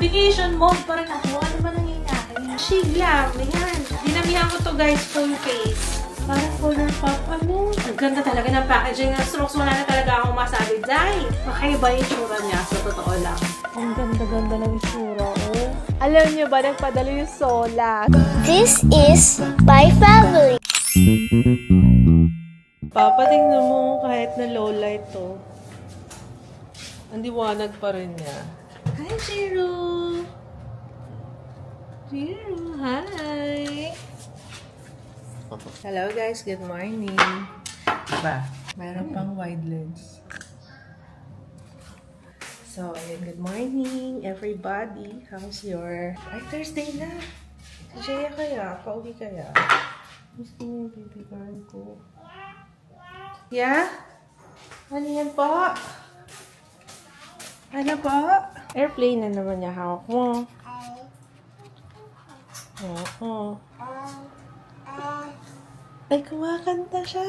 Vacation mode. Parang ako, ano ba nangyayari? Shiglam. Ayan. Dinamihan ko to guys, full face. Parang color pop. Ano? Ang ganda talaga ng packaging. Strokes, wala na talaga akong masabi. Dahil, makaiba yung itsura niya. Sa totoo lang. Ang ganda-ganda ng itsura. Oh. Alam niyo ba, nagpadala yung Sola. This is my family. Papa, tingnan mo kahit na low light to. Ang liwanag pa rin niya. Hi, Jiro! Jiro, hi! Hello guys, good morning. Diba? Mayroon pang wide lens. So, ayun, good morning everybody. How's your... Ay, Thursday na! Si Jaya kaya? Pauwi kaya? Gusto niyo yung baby girl ko. Yeah? Ano yan po? Ano po? Airplane na naman niya hawak mo. Oo. Ay, kumakanta siya.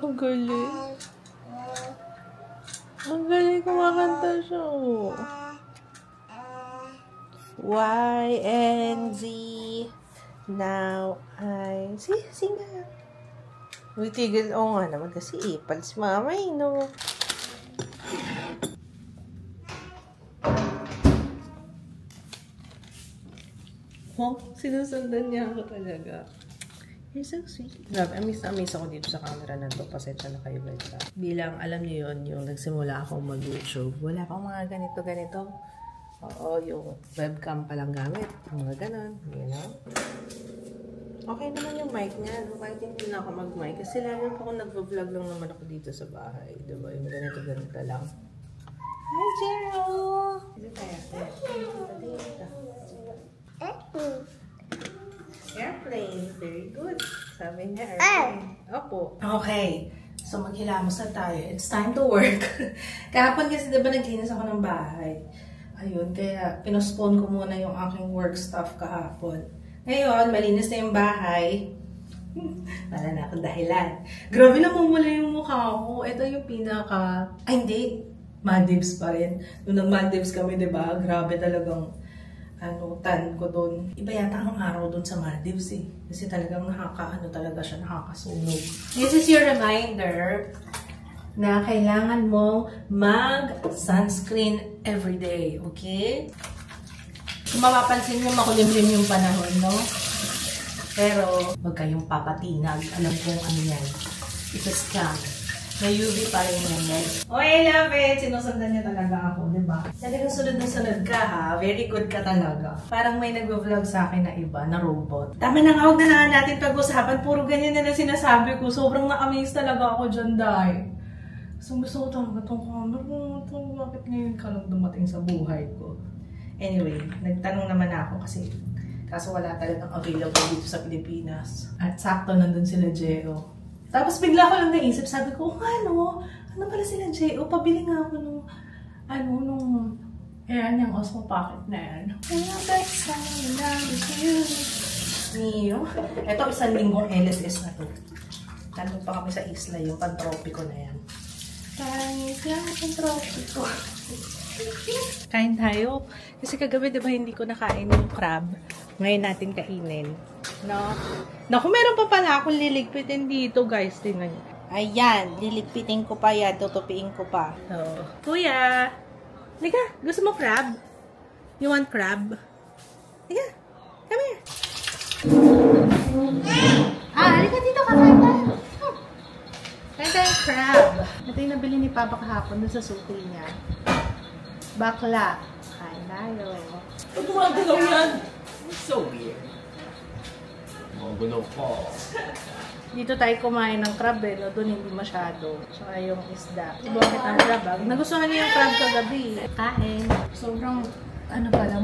Ang galing. Ang galing, kumakanta siya. Y-N-Z. Now I... Sing na. Uy, tigil. Oo nga naman kasi ipal si mama, no? Oh, sinusundan niya ako talaga. You're so sweet. Grabe, amaze ako dito sa camera na to. Pasensya na kayo guys. Bilang, alam niyo yun, yung nagsimula akong mag-YouTube. Wala pang mga ganito-ganito. Oo, yung webcam palang gamit. Mga ganon, you know? Okay naman yung mic niya. No? Kahit hindi na ako mag-mic. Kasi lalo pa kung nag-vlog lang naman ako dito sa bahay. Diba? Yung ganito-ganito lang. Hi, Jero! Dito tayo. Airplane. Very good. Sabi niya, airplane. Opo. Okay. So, maghilamos na tayo. It's time to work. Kahapon kasi diba naglinis ako ng bahay. Ayun, kaya pinospone ko muna yung aking work stuff kahapon. Ngayon, malinis na yung bahay. Wala na akong dahilan. Grabe na mumula yung mukha ko. Ito yung pinaka... Ay, hindi. Maldives pa rin. Nung nag-Maldives kami, diba? Grabe talagang tan ko doon. Iba yata ang araw doon sa Maldives eh. Kasi talagang talaga siya, nakakasunog. This is your reminder na kailangan mo mag-sunscreen everyday, okay? Kung mapapansin nyo, makulimlim yung panahon, no? Pero, wag kayong papatinag. Alam kong ano yan. It's a scam. May UV pa rin yan, guys. Oh, I love it! Sinusundan niya talaga ako, diba? Talagang sunod na sunod ka, ha? Very good ka talaga. Parang may nag-vlog sa akin na iba, na robot. Tama na nga, huwag na natin pag-usapan. Puro ganyan na sinasabi ko. Sobrang na-amaze talaga ako dyan, dahil. Gusto ko talaga itong camera. Bakit ngayon ka lang dumating sa buhay ko? Anyway, nagtanong naman ako kasi kaso wala talagang available dito sa Pilipinas. At sakto nandun sila Jeo. Tapos bigla ko lang naisip, sabi ko, ano pala sila Jeo? Pabili nga ako nung, ayan yung Osmo Pocket na yan. Niyo. Ito, 1 linggong LSS na to. Tanong pa kami sa isla, yung pantropiko na yan. Pantropiko. Kain tayo. Kasi kagabi, diba, hindi ko nakain yung crab. Ngayon natin kainin. No? Naku, meron pa pala akong liligpitin dito, guys. Tingnan nyo. Ayan, liligpitin ko pa yan. Tutupiin ko pa. So, Kuya! Liga, gusto mo crab? You want crab? Liga, come here. Halika dito, kakain tayo. Kain tayo crab. Ito yung nabili ni Papa kahapon dun sa suki niya. Bakla. Kain tayo. Pag gumagalaw yan. It's so weird. Magulo ko. Dito tayo kumain ng crab eh, no? Doon hindi masyado. Saka yung isda. Bakit ang crab? Nagustuhan niya yung crab kagabi. Kain. Sobrang,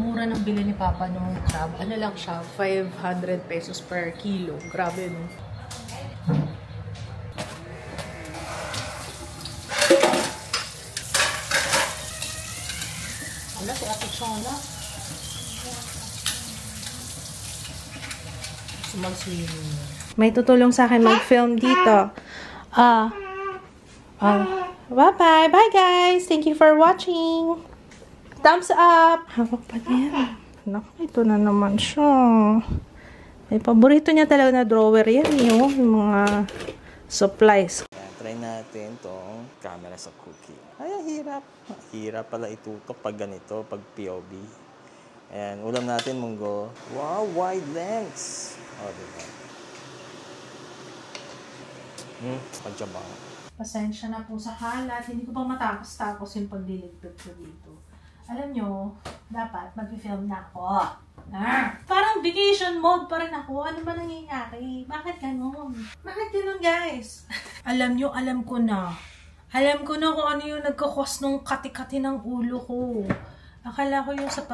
mura ng bili ni Papa ng crab. Ano lang siya? 500 pesos per kilo. Grabe, no? Wala, si Ate Shona. Mag-swimming. May tutulong sa akin mag-film dito. Bye-bye. Bye, guys. Thank you for watching. Thumbs up. Hawak pa niya. Naku, ito na naman siya. May paborito niya talaga na drawer yan, yung mga supplies. Try natin tong camera sa cookie. Ay, hirap. Hirap pala itutok pag ganito, pag POV. Ayan, ulam natin, munggo. Wow, wide lens. Oh, diba? Pagtsabang. Pasensya na po sa kalat. Hindi ko pa matapos-tapos yung pagliligpit ko dito. Alam nyo, dapat mag-film na ako. Parang vacation mode pa rin ako. Ano ba nangyayari? Bakit ganun? Bakit ganun, guys? Alam nyo, alam ko na. Alam ko na kung ano yung nagkakos nung kati-kati ng ulo ko. Akala ko yung sa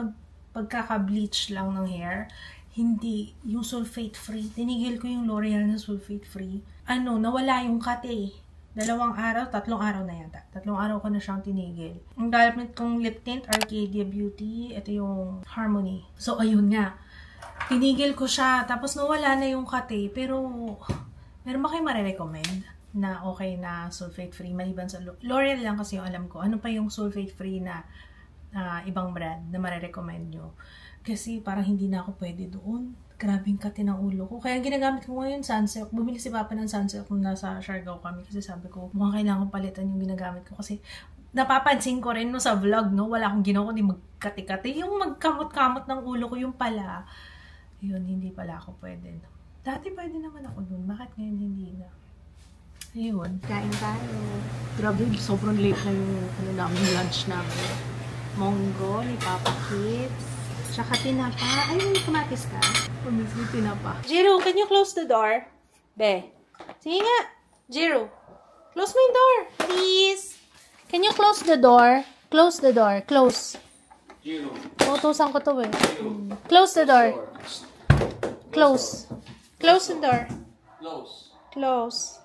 pagkaka-bleach lang ng hair. Hindi. Yung sulfate-free. Tinigil ko yung L'Oreal na sulfate-free. Nawala yung kati. 2 araw, 3 araw na yata. 3 araw ko na siyang tinigil. Ang gamit kong lip tint, Arcadia Beauty. Ito yung Harmony. So, ayun nga. Tinigil ko siya. Tapos nawala na yung kati. Pero, meron ba kayo marirecommend na okay na sulfate-free? Maliban sa L'Oreal lang kasi yung alam ko. Ano pa yung sulfate-free na ibang brand na marirecommend nyo? Kasi parang hindi na ako pwede doon. Grabing kati ng ulo ko. Kaya ginagamit ko ngayon sunsilk. Bumili si Papa ng sunsilk nung nasa Siargao kami. Kasi sabi ko, mukhang kailangan palitan yung ginagamit ko. Kasi napapansin ko rin no, sa vlog, no, wala akong ginawa kundi magkati-kati. Yung magkamot-kamot ng ulo ko, yung pala. Yun, hindi pala ako pwede. No? Dati pwede naman ako dun. Bakit ngayon hindi na? Ayun. Kain tayo. Grabe, sobrang late na yung lunch namin. Monggo ni Papa Kids. Tsaka tinapa. Ay, may kamatis ka. Pamisli tinapa. Jiro, can you close the door? Be. Sige nga. Jiro. Close my door. Please. Can you close the door? Close the door. Close. Jiro. Utusan ko to eh. Close the door. Close. Close the door. Close. Close.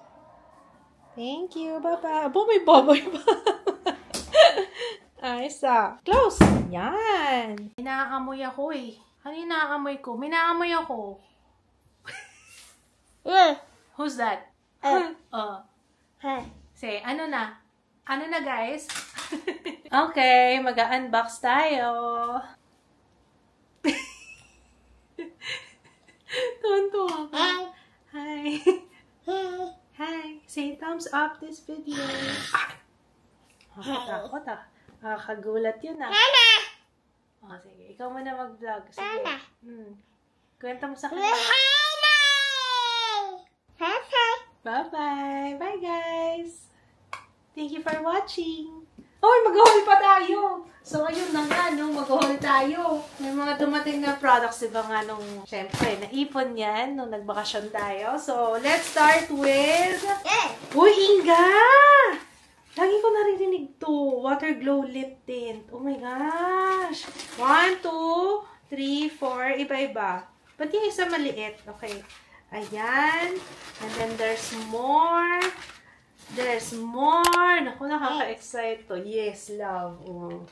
Thank you. Bye-bye. Abo, may baboy pa. Ayos ah. Close! Yan! Inaamoy ako eh. Ano yung inaamoy ko? May naamoy ako. Who's that? Say, ano na? Ano na guys? Okay, mag-unbox tayo. Tuwan-tuwa ako. Hi. Hi. Say thumbs up this video. Takot ah. Kagulat yun ah. Oh, sige. Ikaw muna mag-vlog. Sige. Kwenta mo sa kanila. Bye-bye. Bye guys. Thank you for watching. Oh, mag-haul pa tayo. So, ayun na nga, no? Mag-haul tayo. May mga dumating na products, diba nga nung, syempre, naipon yan nung nagbakasyon tayo. So, let's start with... Uy, Inga! Lagi ko naririnig to. Water Glow Lip Tint. Oh my gosh. 1, 2, 3, 4. Iba-iba. Ba't yung isa maliit? Okay. Ayan. And then there's more. There's more. Naku, nakaka-excite to. Yes, love. Oh.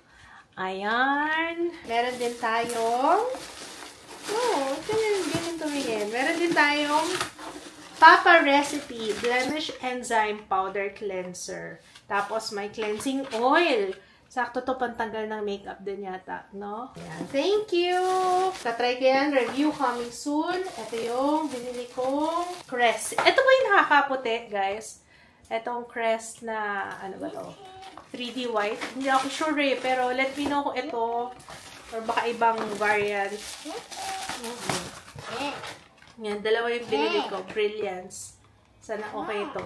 Ayan. Meron din tayong... Oh, ganyan tumingin. Meron din tayong Papa Recipe Blemish Enzyme Powder Cleanser. Tapos, may cleansing oil. Sakto to pantanggal ng makeup din yata, no? Ayan. Thank you! Tatry ko yan. Review coming soon. Ito yung binili kong Crest. Ito ba yung nakakaputi, guys? Itong Crest na, ano ba to? 3D white. Hindi ako sure eh, pero let me know kung ito or baka ibang variant. Yan, dalawa yung binili ko. Brilliance. Sana okay ito.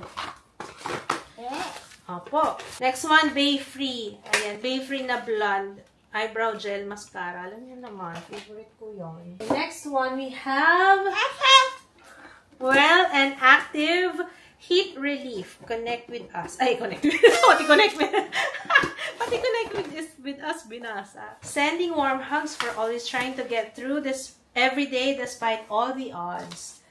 Opo. Next one, Bay Free. Ayan, Bay Free na blonde eyebrow gel mascara. Alam niyo naman, favorite ko yun. Next one, we have Well and Active Heat Relief. Connect with us. Ay, connect with us. Pati connect with us, binasa. Sending warm hugs for always trying to get through this every day despite all the odds.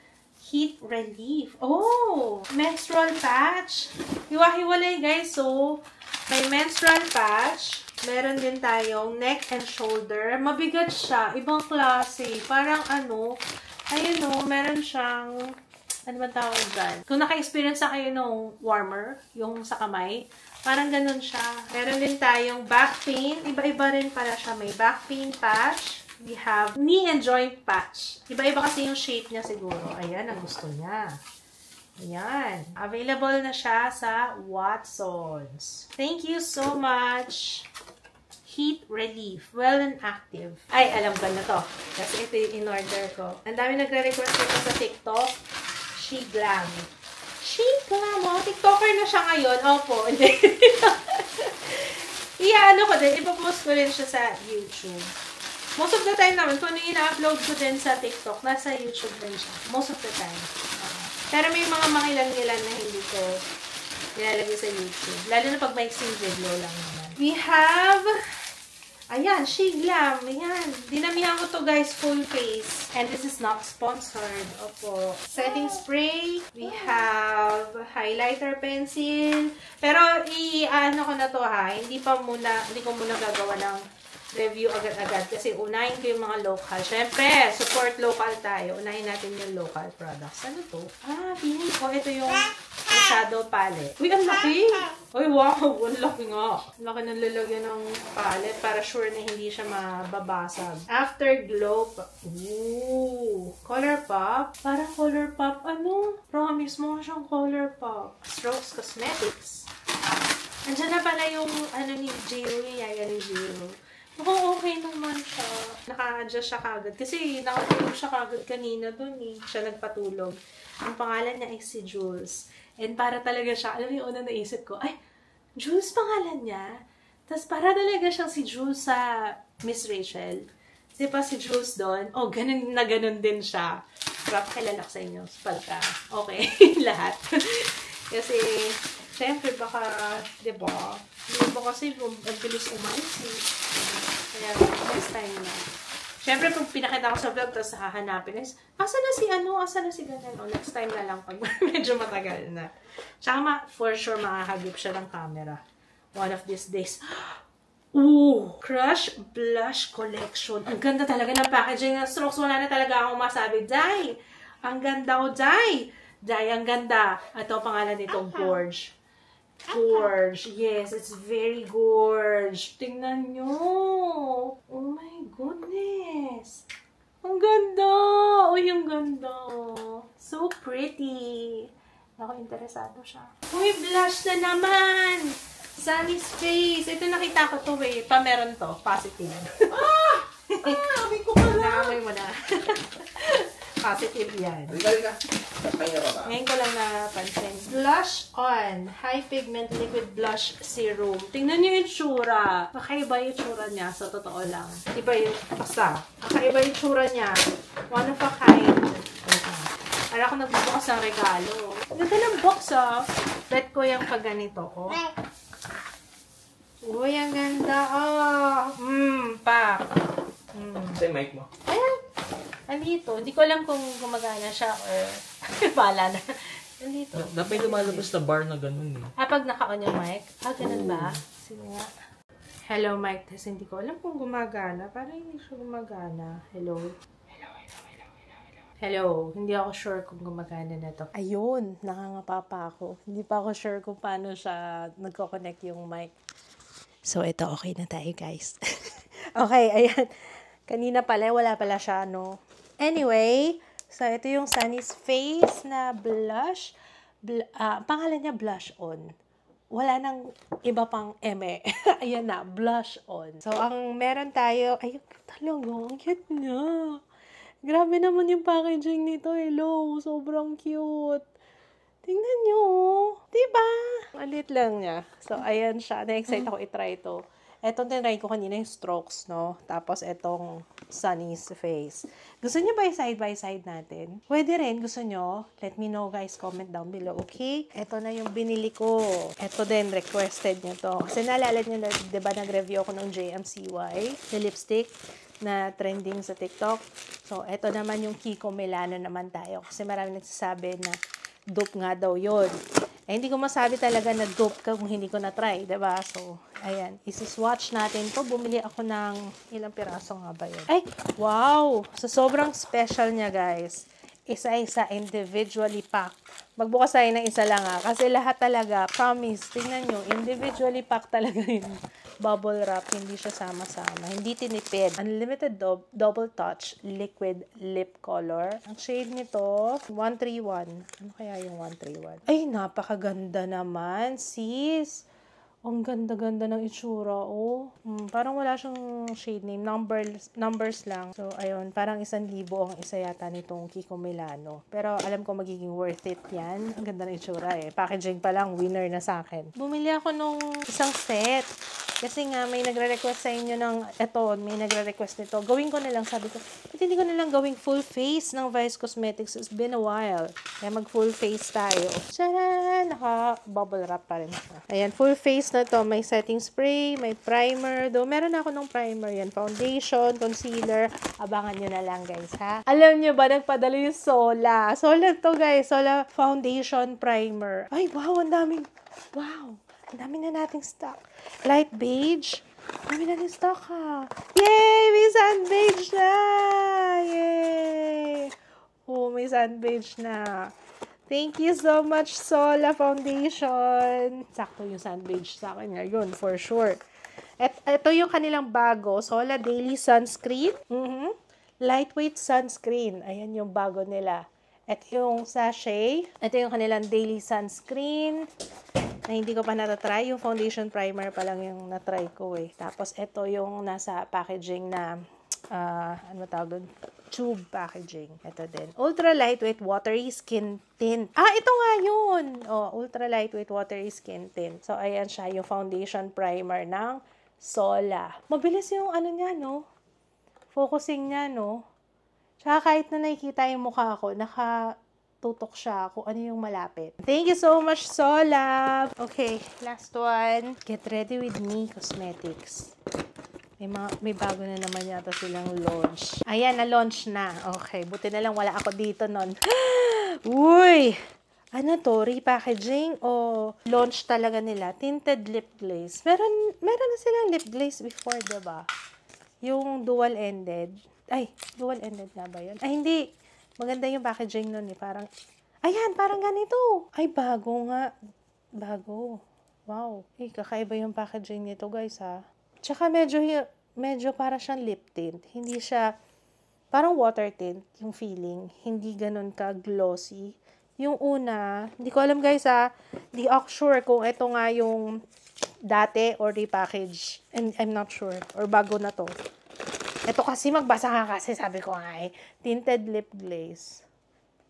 Heat Relief. Oh! Menstrual patch. Hiwa-hiwalay guys. So, may menstrual patch. Meron din tayong neck and shoulder. Mabigat siya. Ibang klase. Parang ano, ayun o, meron siyang ano ba tawag dyan? Kung naka-experience na kayo nung warmer, yung sa kamay, parang ganun siya. Meron din tayong back pain. Iba-iba rin pala siya. May back pain patch. We have knee and joint patch. Iba-iba kasi yung shape niya siguro. Ayan, ang gusto niya. Ayan. Available na siya sa Watsons. Thank you so much. Heat Relief. Well and Active. Ay, alam ko na to. Kasi ito yung in-order ko. Ang dami nagre-request ito sa TikTok. She Glam. She Glam. Oh, TikToker na siya ngayon. Opo. Ano ko din. Ipapost ko rin siya sa YouTube. Most of the time naman, kung ano ina-upload ko din sa TikTok, nasa YouTube din siya. Most of the time. Pero may mga makilang-ilan na hindi ko nilalagay sa YouTube. Lalo na pag may video lang naman. We have, ayan, She Glam. Ayan. Dinamihan ko to guys, full face. And this is not sponsored. Opo. Setting spray. We have highlighter pencil. Pero i-ano ko na to ha. Hindi ko muna gagawa ng review agad-agad kasi unahin ko yung mga local. Siyempre, support local tayo. Unahin natin yung local products. Ano to? Pinili ko. Ito yung shadow palette. Uy, ang laki! Uy, wow! Ang laki nga. Ang laki ng lalagyan ng palette para sure na hindi siya mababasag. Afterglow. Ooh! Color Pop. Parang Color Pop. Ano? Promise mo siyang Color Pop. Strokes Cosmetics. Andiyan na pala yung ano ni Jiro. Yung yaya ni Jiro. Oo, okay naman siya. Naka-adjust siya kagad. Kasi nakatulog siya kagad kanina dun eh. Siya nagpatulog. Ang pangalan niya ay si Jules. And para talaga siya, alam mo yung unang naisip ko, ay, Jules pangalan niya? Tapos para talaga siyang si Jules sa Miss Rachel. Di ba si Jules doon? Oh, ganun na ganun din siya. Para pakilala ko sa inyo. Palka. Okay, lahat. Kasi, siyempre baka, di ba? Di ba kasi ang bilis umalis eh. Kaya, next time na. Siyempre, kung pinakita ko sa vlog, tapos hahanapin, asa na si ano, asa na si ganun. O, next time na lang pag medyo matagal na. Tsaka, for sure, makahagip siya ng camera. One of these days. Ooh! Crush Blush Collection. Ang ganda talaga ng packaging ng Strokes. Wala na talaga akong masabi. Day! Ang ganda ko, Day! Day, ang ganda. Ito ang pangalan nito, Gorge. Gorge. Yes, it's very gorge. Tingnan nyo. Oh my goodness. Ang ganda. Uy, ang ganda. So pretty. Ako, interesado siya. Uy, blush na naman. Sunny's Face. Ito nakita ko to eh. Meron to. Positive. Amoy ko pala. Naamoy mo na. Positive yan. Ngayon ko lang napansin. Blush On. High Pigment Liquid Blush Serum. Tingnan niyo yung itsura. Kakaiba yung itsura niya. Sa totoo lang. Iba yung basta. Kakaiba yung itsura niya. One of a kind. Para ako nagbubukas ng regalo. Ganda ng box ah. Bet ko yung pag ganito. Oh. Uy, ang ganda. Pak. Sa mic mo. Ayan. Andito. Hindi ko alam kung gumagana siya or bala na. Andito. Dapat lumalabas na bar na ganun eh. Pag naka-on yung mic. Ganun ba? Sige nga. Hello, mic test. Hindi ko alam kung gumagana. Parang hindi siya gumagana. Hello. Hello. Hindi ako sure kung gumagana na to. Ayun. Nakangapa pa ako. Hindi pa ako sure kung paano siya nagko-connect yung mic. So, ito. Okay na tayo, guys. Okay, ayan. Kanina pala, wala pala siya, no? Anyway, so ito yung Sunny's Face na blush. Pangalan niya Blush On. Wala nang iba pang eme. Ayan na, Blush On. So, ang meron tayo, ayun talaga, ang cute niya. Grabe naman yung packaging nito, hello. Sobrang cute. Tingnan nyo, diba? Alit lang niya. So, ayan siya. Na-excite ako i-try ito. Etong tinry ko kanina yung Strokes, no? Tapos etong Sunny's Face. Gusto niyo ba side by side natin? Pwede rin. Gusto niyo? Let me know, guys. Comment down below, okay? Ito na yung binili ko. Ito din, requested niyo to. Kasi naalala niyo na, diba, nag-review ako ng JMCY, na lipstick na trending sa TikTok. So, ito naman yung Kiko Milano naman tayo. Kasi marami nagsasabi na dupe nga daw yun. Eh, hindi ko masabi talaga na dope ka kung hindi ko na-try, diba? So, ayan. Isi-swatch natin to. Bumili ako ng ilang piraso nga ba yun? Ay, wow! So, sobrang special niya, guys. isa-isa, individually packed. Magbukas tayo ng isa lang kasi lahat talaga, promise, tingnan nyo, individually packed talaga yung bubble wrap, hindi siya sama-sama, hindi tinipid. Unlimited double touch liquid lip color. Ang shade nito, 131. Ano kaya yung 131? Ay, napakaganda naman, sis. Ang ganda-ganda ng itsura, oh. Parang wala siyang shade name. Numbers lang. So, ayun. Parang 1,000 ang isa yata nitong Kiko Milano. Pero alam ko magiging worth it yan. Ang ganda ng itsura, eh. Packaging pa lang, winner na sa akin. Bumili ako nung isang set. Kasi nga, may nagre-request sa inyo ng, eto, may nagre-request nito. Gawin ko na lang, sabi ko, hindi ko na lang gawing full face ng Vice Cosmetics. It's been a while. Kaya mag-full face tayo. Tcharan! Naka-bubble wrap pa rin siya. Ayan, full face na to. May setting spray, may primer. Though, meron ako ng primer yan. Foundation, concealer. Abangan nyo na lang, guys, ha? Alam nyo ba, nagpadala yung Sola. Sola to, guys. Sola Foundation Primer. Ay, wow, ang daming, wow. Ang dami na nating stock. Light beige. Ang dami nating stock, ha. Yay! May sand beige na! Yay! Oh, may sand beige na. Thank you so much, Sola Foundation. Sakto yung sand beige sa akin ngayon, for sure. Ito yung kanilang bago, Sola Daily Sunscreen. Lightweight sunscreen. Ayan yung bago nila. Ito yung sachet. Ito yung kanilang daily sunscreen. Na hindi ko pa natatry. Yung foundation primer pa lang yung natry ko eh. Tapos ito yung nasa packaging na, ano tawag doon? Tube packaging. Ito din. Ultra lightweight watery skin tint. Ito nga yun! Oh, ultra lightweight watery skin tint. So, ayan siya. Yung foundation primer ng Sola. Mabilis yung ano niya, no? Focusing niya, no? Tsaka kahit na nakikita yung mukha ko, nakatutok siya kung ano yung malapit. Thank you so much, Sola! Okay, last one. Get ready with me, Cosmetics. May bago na naman yata silang launch. Ayan, na-launch na. Okay, buti na lang wala ako dito nun. Uy! Ano to? Repackaging o launch talaga nila? Tinted lip glaze. Meron na silang lip glaze before, diba? Yung dual-ended. Ay, dual-ended nga ba yun? Ay, hindi. Maganda yung packaging nun eh. Parang, ayan, parang ganito. Ay, bago nga. Bago. Wow. Eh, kakaiba yung packaging nito, guys, ha. Tsaka medyo para siyang lip tint. Hindi siya, parang water tint yung feeling. Hindi ganun ka-glossy. Yung una, hindi ko alam, guys, ha. Di ako sure kung ito nga yung dati or repackage. I'm not sure. Or bago na to. Ito kasi, magbasa ka kasi, sabi ko nga eh. Tinted lip glaze.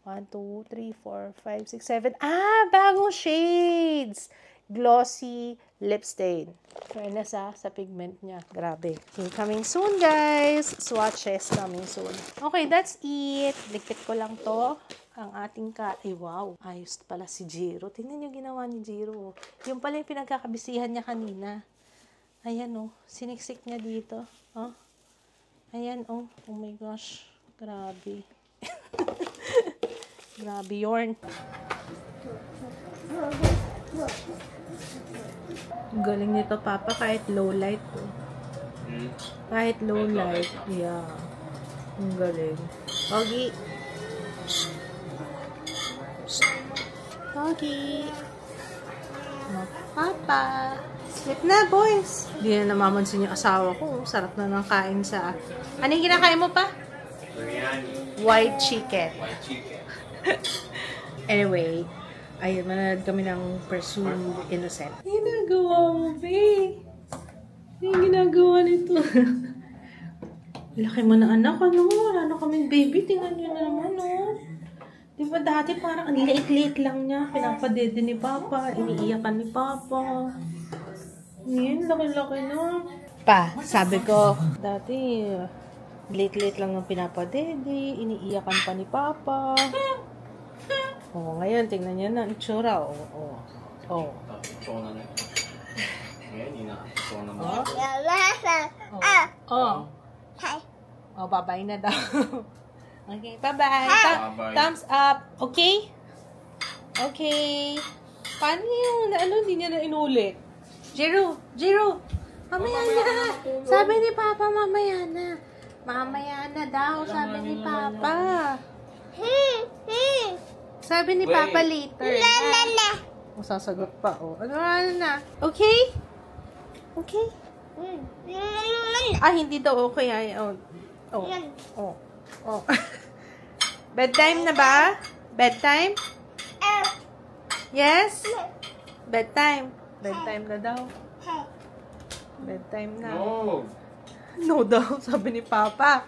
1, 2, 3, 4, 5, 6, 7. Bagong shades! Glossy lip stain. Fairness sa pigment niya. Grabe. Okay, coming soon, guys. Swatches coming soon. Okay, that's it. Likit ko lang to. Ang ating ay, wow. Ayos pala si Jiro. Tingnan niyo ginawa ni Jiro. Yung pala yung pinagkakabisihan niya kanina. Ayan, oh. Siniksik niya dito. Oh. Ayan, oh. Oh my gosh. Grabe. Grabe, yarn. Galing nito, Papa. Kahit low light. Oh. Kahit low light. Yeah. Ang galing. Pogi. Pogi. Papa. Sleep na, boys. Hindi na namamansin yung asawa ko. Sarap na ng kain sa... Ano yung kinakain mo pa? Biryani. White chicken. White chicken. Anyway, ayun, manonood kami ng Pursue Innocent. Ano yung ginagawa mo, babe? Ano yung ginagawa nito? Laki mo na anak, ano? Wala na kaming baby. Tingnan nyo na naman, oh. Diba dati parang ang liit-liit lang niya. Pinapadede ni Papa. Iniiyakan ni Papa. Ngayon, laki-laki na. Pa, sabi ko, dati, late-late lang ng pinapadede, iniiyakan pa ni Papa. Oo, ngayon, tingnan niya na, itsura. Oo. Ngayon, ina-itsura naman. Bye-bye na daw. Okay, bye-bye. Bye-bye. Thumbs up. Okay? Okay. Paano yun? Hindi niya na inulit? Jiro, mamaya na. Sabi ni Papa, mamaya na. Mamaya na daw, sabi ni Papa. Sabi ni Papa later. Sasagot pa, oh. Ano na? Okay? Okay? Ah, hindi daw okay. Ay, oh. Oh. Oh. Bedtime na ba? Bedtime? Yes? Bedtime. Bedtime na daw. Bedtime na. No. No daw, sabi ni Papa.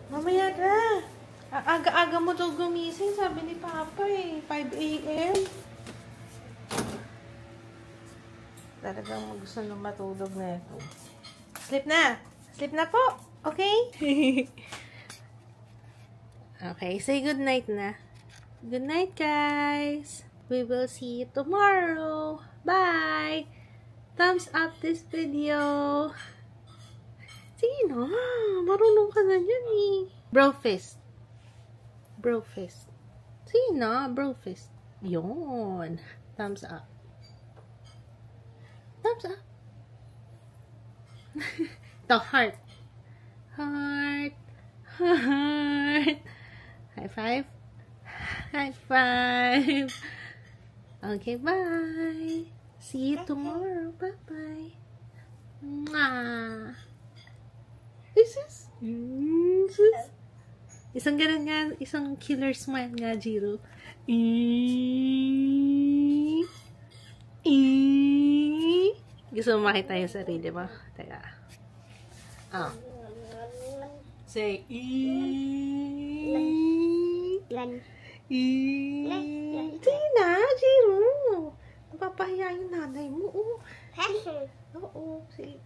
Mamaya na. Aga-aga mo daw gumising, sabi ni Papa eh. 5 a.m. Talagang gusto nang matulog na ito. Sleep na. Sleep na po. Okay? Okay, say good night na. Good night, guys. We will see you tomorrow. Bye. Thumbs up this video. Sige na. Marunong ka na dyan eh. Bro fist. Bro fist. Sige na. Bro fist. Yun. Thumbs up. Thumbs up. The heart. Heart. Heart. High five. High five. Okay, bye. See you tomorrow. Bye-bye. Mwah. Isang ganun nga, isang killer smile nga, Jiro. Gusto mo makita yung sarili mo? Teka. Ah. Say, Sige na, Jiro. Napapahiya yung nanay mo. Oo. Sige.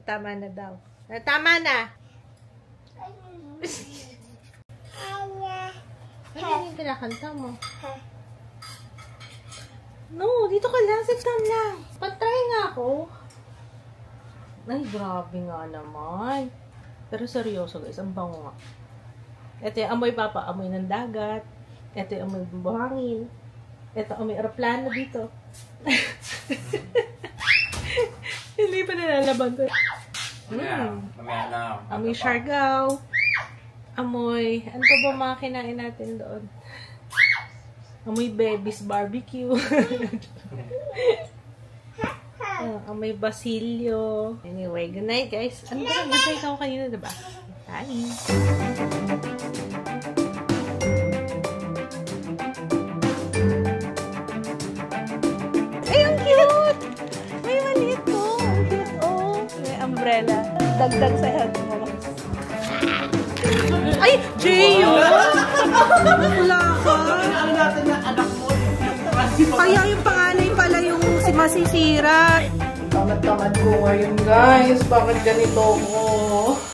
Tama na daw. Tama na. Ano yung kinakanta mo? No, dito ka lang. Sit down lang. Patry nga ako. Ay, grabe nga naman. Pero seryoso guys, ang bango nga. Ito yung amoy Papa, amoy ng dagat. Ito yung amoy buhangin. Ito amoy aeroplano dito. Hindi pa nalalaban ko. Amoy siargao. Amoy, ano pa ba mga kinain natin doon? Amoy Baby's Barbecue. Amoy basilio. Anyway, good night guys. Ano ba? Good night ako kanina, diba? Bye! Ay, ang cute! May maliit to. Ang cute, oh. May umbrella. Dagdag sa head mo. Ay! Jeyo! Wala ka. Ano natin na anak mo? Kaya yung panganay pala yung si masisira. Tamad-tamad ko ngayon, guys. Bakit ganito ko?